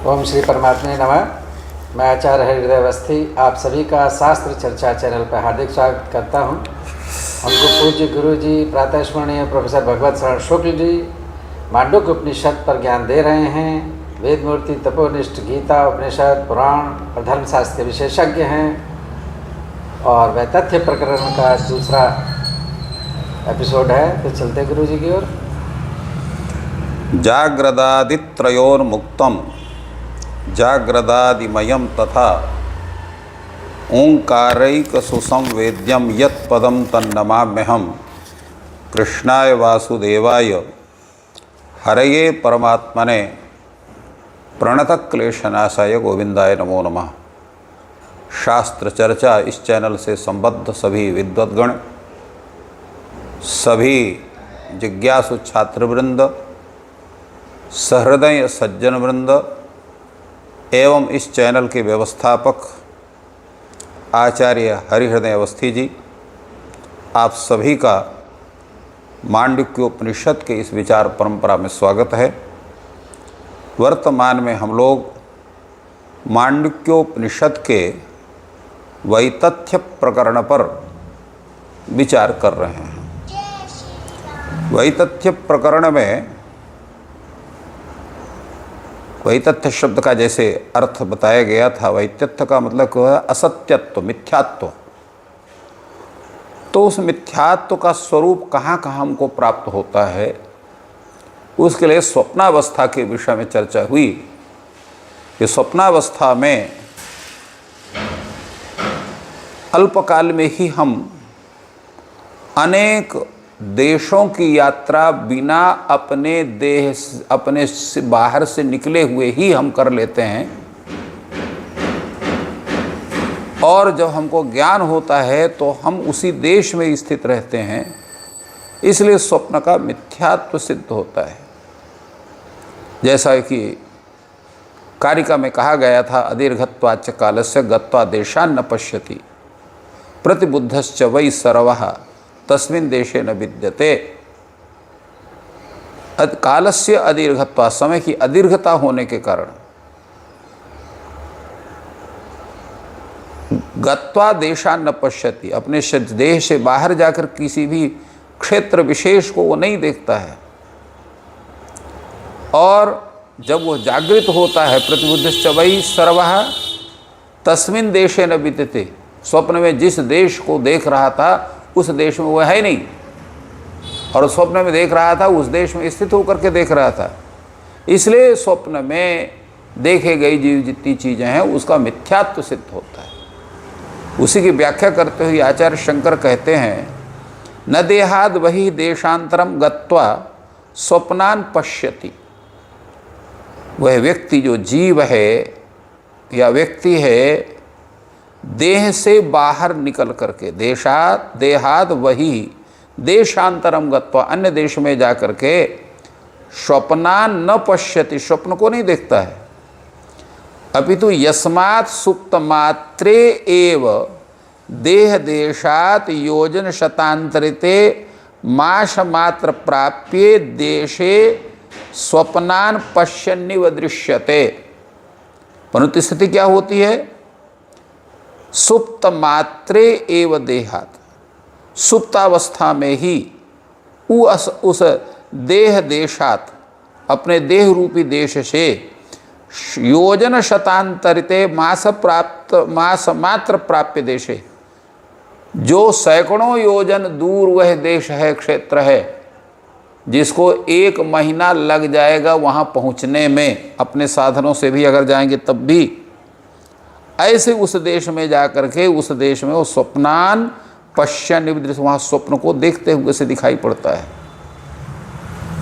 ओम श्री परमात्मे नमः। मैं आचार्य हृदय अवस्थी आप सभी का शास्त्र चर्चा चैनल पर हार्दिक स्वागत करता हूं। हमको पूज्य गुरु जी प्रातः स्मरणीय प्रोफेसर भगवत शरण शुक्ल जी मांडुक्य उपनिषद पर ज्ञान दे रहे हैं। वेद मूर्ति तपोनिष्ठ गीता उपनिषद पुराण और धर्मशास्त्र के विशेषज्ञ हैं और वह तथ्य प्रकरण का दूसरा एपिसोड है। तो चलते गुरु जी की ओर। जाग्रदादित्रयोर्मुक्तम जाग्रदादिमयम तथा ओंकारैक सुसंवेद्यम यत्पदम तन्नमाम्यहम् कृष्णाय वासुदेवाय हरये परमात्मने प्रणतक्लेशनाशाय गोविंदाय नमो नमः। शास्त्र चर्चा इस चैनल से संबद्ध सभी विद्वद्गण, सभी जिज्ञासु छात्रवृंद, सहृदय सज्जन वृंद एवं इस चैनल के व्यवस्थापक आचार्य हरिहृदय अवस्थी जी, आप सभी का मांडुक्योपनिषद के इस विचार परंपरा में स्वागत है। वर्तमान में हम लोग मांडुक्योपनिषद के वैतथ्य प्रकरण पर विचार कर रहे हैं। वैतथ्य प्रकरण में वैतथ्य शब्द का जैसे अर्थ बताया गया था, वैतथ्य का मतलब क्या है? असत्यत्व, मिथ्यात्व। तो उस मिथ्यात्व का स्वरूप कहाँ कहाँ हमको प्राप्त होता है, उसके लिए स्वप्नावस्था के विषय में चर्चा हुई। कि स्वप्नावस्था में अल्पकाल में ही हम अनेक देशों की यात्रा बिना अपने देह अपने से बाहर से निकले हुए ही हम कर लेते हैं। और जब हमको ज्ञान होता है तो हम उसी देश में स्थित रहते हैं, इसलिए स्वप्न का मिथ्यात्व सिद्ध होता है। जैसा कि कारिका में कहा गया था, अदीर्घत्वाच्च कालस्य गत्वा देशान् न पश्यति प्रतिबुद्धश्च वै सर्वः तस्मिन् देशे न विद्यते। कालस्य अदीर्घत्वा, समय की अदीर्घता होने के कारण गत्वा देशान् न पश्यति, अपने देह से बाहर जाकर किसी भी क्षेत्र विशेष को वो नहीं देखता है। और जब वो जागृत होता है, प्रतिबुद्धश्च वै सर्वः तस्मिन् देशे न विद्यते, स्वप्न में जिस देश को देख रहा था उस देश में वो है नहीं, और स्वप्न में देख रहा था उस देश में स्थित होकर के देख रहा था। इसलिए स्वप्न में देखे गई जीव जितनी चीज़ें हैं उसका मिथ्यात्व सिद्ध होता है। उसी की व्याख्या करते हुए आचार्य शंकर कहते हैं, न देहाद वही देशांतरम गत्वा स्वप्नान पश्यति। वह व्यक्ति जो जीव है या व्यक्ति है, देह से बाहर निकल करके देहाद वही देशांतरम गत्वा, अन्य देश में जा करके स्वप्नान न पश्यति, स्वप्न को नहीं देखता है। अपितु यस्मात् सुप्त मात्रे एव देह देशात योजन शतांतरिते माश मात्र प्राप्ये देशे स्वप्नान पश्यन्निव दृश्यते। परंतु स्थिति क्या होती है? सुप्त मात्रे एव देहात, सुप्तावस्था में ही उस देह देशात, अपने देह रूपी देश से योजन शतांतरिते मास मात्र प्राप्य देशे, जो सैकड़ों योजन दूर वह देश है, क्षेत्र है, जिसको 1 महीना लग जाएगा वहाँ पहुँचने में, अपने साधनों से भी अगर जाएंगे तब भी, ऐसे उस देश में जाकर के उस देश में वो स्वप्नान पश्यन्, वहाँ स्वप्न को देखते हुए से दिखाई पड़ता है।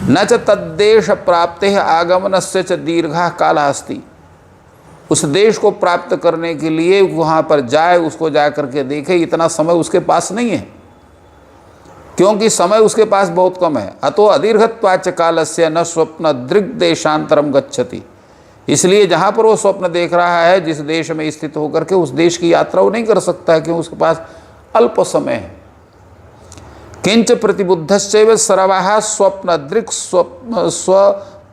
न च तद्देश प्राप्ते आगमनस्य च दीर्घा काला अस्ति। उस देश को प्राप्त करने के लिए वहाँ पर जाए, उसको जा करके देखे, इतना समय उसके पास नहीं है, क्योंकि समय उसके पास बहुत कम है। अतो अदीर्घत्वाच्च कालस्य न स्वप्न दृग् देशांतरम गच्छति। इसलिए जहाँ पर वो स्वप्न देख रहा है, जिस देश में स्थित होकर के, उस देश की यात्रा वो नहीं कर सकता है, क्योंकि उसके पास अल्प समय है। किंच प्रतिबुद्धश्चैव सर्वः स्वप्न दृक् स्व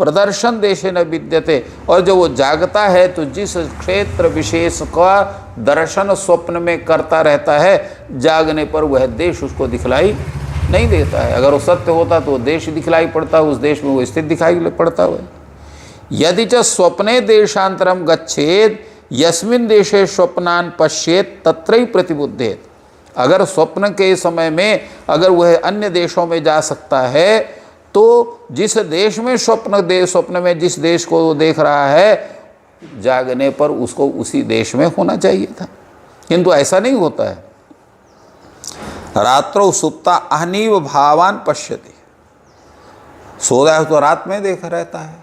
प्रदर्शन देशे न विद्यते, और जब वो जागता है तो जिस क्षेत्र विशेष का दर्शन स्वप्न में करता रहता है, जागने पर वह देश उसको दिखलाई नहीं देता है। अगर वो सत्य होता तो वो देश दिखलाई पड़ता, उस देश में वो स्थित दिखाई पड़ता हुआ। यदि च स्वप्ने देशांतरम गच्छेद यस्मिन देशे स्वप्नान पश्येत तत्रैव प्रतिबुद्धेत। अगर स्वप्न के समय में अगर वह अन्य देशों में जा सकता है तो जिस देश में स्वप्न में जिस देश को वो देख रहा है, जागने पर उसको उसी देश में होना चाहिए था, किंतु ऐसा नहीं होता है। रात्रौ सुप्ता अहनीव भावान पश्यति, सो रहा है तो रात में देख रहता है,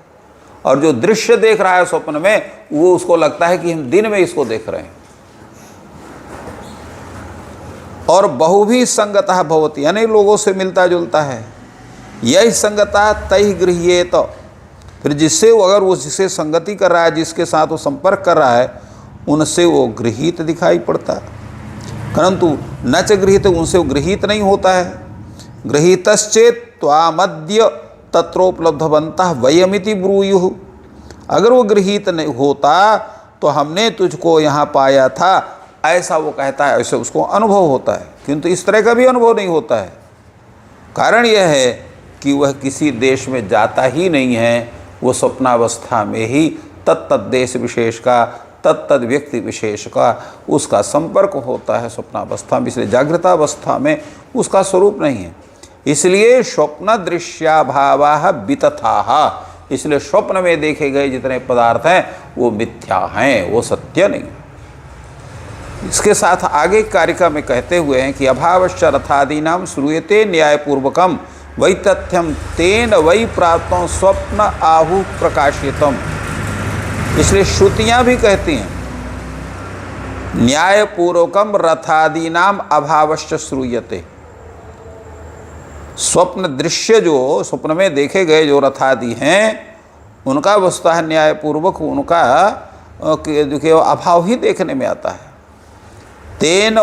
और जो दृश्य देख रहा है स्वप्न में वो उसको लगता है कि हम दिन में इसको देख रहे हैं। और बहुभी संगतः भवति, अनेक लोगों से मिलता जुलता है। यही संगता तय गृह्येत, फिर जिससे वो अगर वो जिससे संगति कर रहा है, जिसके साथ वो संपर्क कर रहा है, उनसे वो गृहीत दिखाई पड़ता है। परंतु न च गृहीत, उनसे वो गृहीत नहीं होता है। गृहीतश्चेत त्वामद्य तत्रोपलब्धवन्तः वयमिति ब्रूयुः, अगर वो गृहीत नहीं होता तो हमने तुझको यहाँ पाया था, ऐसा वो कहता है, ऐसे उसको अनुभव होता है। किंतु इस तरह का भी अनुभव नहीं होता है। कारण यह है कि वह किसी देश में जाता ही नहीं है, वो स्वप्नावस्था में ही तत्त देश विशेष का, तत्त व्यक्ति विशेष का उसका संपर्क होता है स्वप्नावस्था में। इसलिए जागृतावस्था में उसका स्वरूप नहीं है। इसलिए स्वप्न दृश्याभावाः वितथाः, इसलिए स्वप्न में देखे गए जितने पदार्थ हैं वो मिथ्या हैं, वो सत्य नहीं। इसके साथ आगे कारिका में कहते हुए हैं कि अभावश्च रथादीनाम श्रूयते न्यायपूर्वकम वै तथ्यम तेन वै प्राप्तों स्वप्न आहु प्रकाशितम। इसलिए श्रुतियाँ भी कहती हैं न्यायपूर्वकम रथादीनाम अभावश्च श्रूयते, स्वप्न दृश्य जो स्वप्न में देखे गए जो रथादि हैं उनका वस्तुतः न्यायपूर्वक उनका अभाव ही देखने में आता है। तेन